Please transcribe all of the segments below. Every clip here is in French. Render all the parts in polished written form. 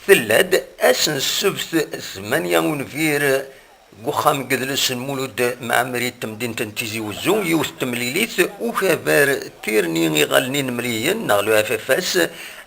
ثلاد اسن السبت 8 ونفير وخام قدلس المولود معمري تمدين تنتيزي وزو يوث تمليليث وكبار تيرني غالنين مليين نغلو اففاس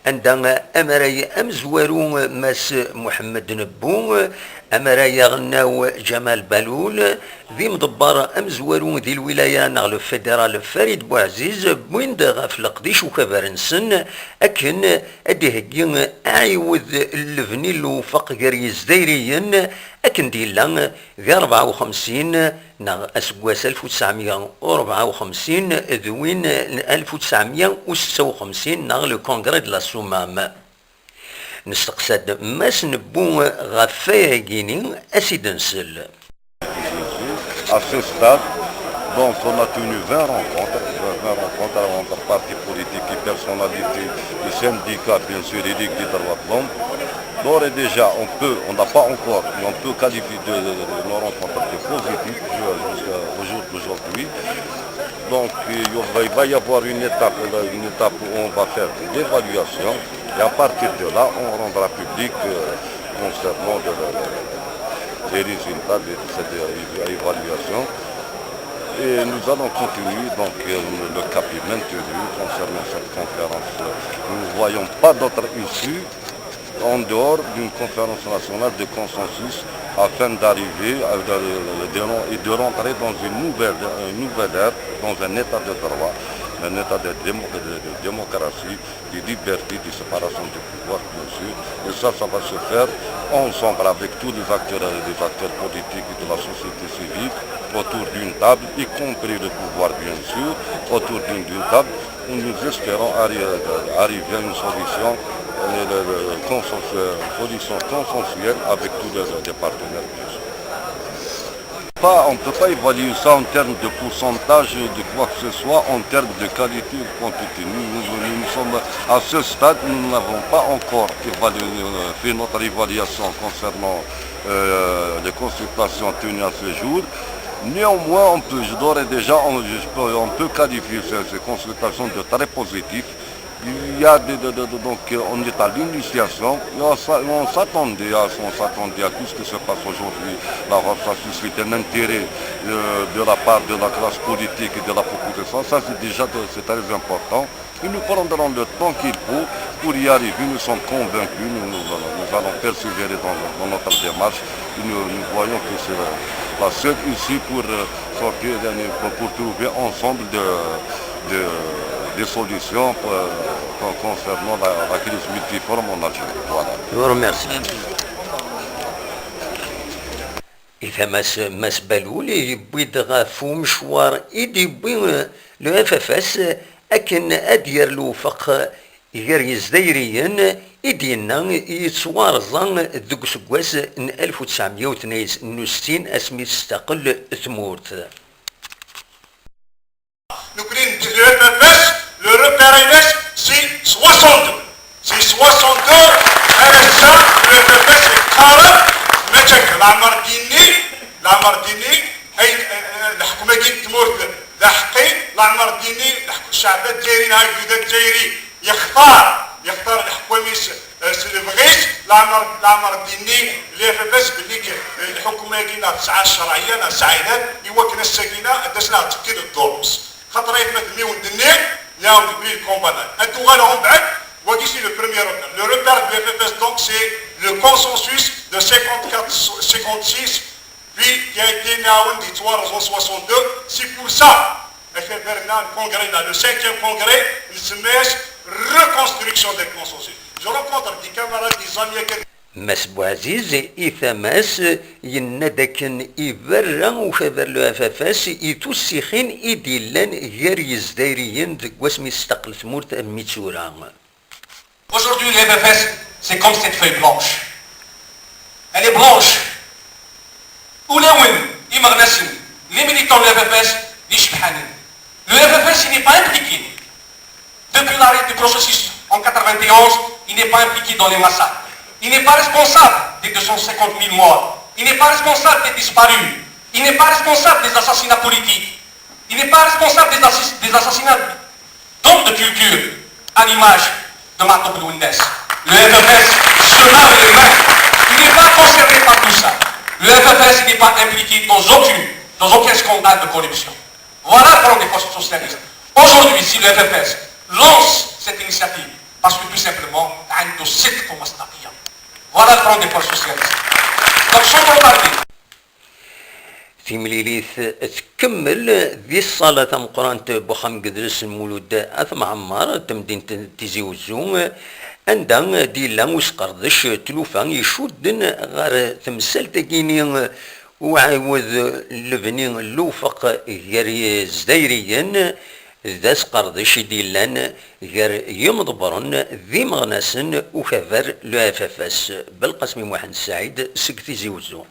عندنا امراي امزوارو ماس محمد نبو امراي غناو جمال بالول ذي مضبار امزوارو ذي الولايه نغلو فيدرال فريد بوعزيز بوين غاف القديش وكبار نسن اكن اديهكين اعيوذ الفنيلو فقر يزديريين اكن ديلا ذي 54 نغ اسقواس 1954 ذوين 1956 نغ لو كونغري دو لا سومام نستقصد ماس نبو غفايا كيني اسيد نسل. À ce stade, donc on a tenu 20 rencontres entre partis politiques et personnalités, les syndicats, bien sûr, et ligues des droits de l'homme. D'ores et déjà, on n'a pas encore, mais on peut qualifier de nos rencontres de positives jusqu'à aujourd'hui. Donc il va y avoir une étape où on va faire l'évaluation et à partir de là, on rendra public concernant les résultats de cette évaluation. Et nous allons continuer, donc le cap est maintenu concernant cette conférence. Nous ne voyons pas d'autre issue en dehors d'une conférence nationale de consensus afin d'arriver et de rentrer dans une nouvelle ère, dans un état de droit, un état de démocratie, de liberté, de séparation du pouvoir, bien sûr. Et ça va se faire ensemble avec tous les acteurs politiques et de la société civile, autour d'une table, y compris le pouvoir, bien sûr, autour d'une table, où nous espérons arriver à une solution consensuelle avec tous les partenaires. On ne peut pas évaluer ça en termes de pourcentage de quoi que ce soit, en termes de qualité ou de quantité. Nous sommes à ce stade, nous n'avons pas encore fait notre évaluation concernant les consultations tenues à ce jour. Néanmoins, d'ores et déjà, on peut qualifier ces consultations de très positives. Il y a donc on est à l'initiation, on s'attendait à tout ce qui se passe aujourd'hui. Ça suscite un intérêt de la part de la classe politique et de la population. Ça c'est très important. Et nous prendrons le temps qu'il faut pour y arriver. Nous sommes convaincus, nous allons persévérer dans notre démarche. Et nous voyons que c'est la seule issue pour sortir, pour trouver ensemble des solutions concernant la crise multiforme en Algérie. Voilà. Je vous remercie. إذا ماس بالولي يبوي غافو مشوار يبوي لو اف اف اس اكن ادير لو فق غير يزديريا يدينا يتوارزا ذوك سكواس 1962 اسمي تستقل ثمورت. Le FFS, le repérage, c'est 62. C'est 62, RSA, le FFS est 40, متك العمر ديني أي الحكومة كي تموت لاحقي العمر ديني الشعب الجزائري هاي الجزائري يختار الحكومة سلفغيس العمر ديني اللي FFS باللي الحكومة كينا تسعى الشرعية سعيدات يوكل السكينة دسنا تفكير الدروس. خاطر يتمثل ودنيا ياهم في الكومبانات انتو غالهم بعد وكيسي لو بروميير روبير لو روبير دو اف اف اس دونك سي لو كونسنسوس دو 56 puis qui a été naoun du 362 c'est pour ça FFRنا الكونغري le 5e congrès il se met reconstruction des consensus. Je rencontre des camarades des amis ماس بوعزيز إثماس يندكن إبرا وخبر لو أفافاس يتوسخين إدلان غير يزداريين واسمي استقل ثمورت ميتسورا. Aujourd'hui, le FFS, c'est comme cette feuille blanche. Elle est blanche. Où les militants de l'FFS, le FFS, il n'est pas impliqué. Depuis l'arrêt du processus en 91, il n'est pas impliqué dans les massacres. Il n'est pas responsable des 250 000 morts. Il n'est pas responsable des disparus. Il n'est pas responsable des assassinats politiques. Il n'est pas responsable des assassinats d'hommes de culture, à l'image de Marco Blounes. Le FFS se lave les mains Le FFS n'est pas impliqué dans aucun scandale de corruption. Voilà le problème des forces socialistes. Aujourd'hui, si le FFS lance cette initiative, parce que tout simplement, عنده صدق ومصداقية. Voilà le problème des forces socialistes. Donc, sans trop tarder. في مليليث تكمل ذي الصالة تم قرانت بوخام قدرس المولود أثم عمار تمدين تيزي وزو عندها ديلا وسقردش تلوفا يشودن غير تمثال تاكيني وعاود لبني اللوفق غير زدايريا ذا سقردش ديلان غير يمضبرن ذي مغناسن وكفر لو افافاس بالقسم محمد السعيد سكتي زيوزو.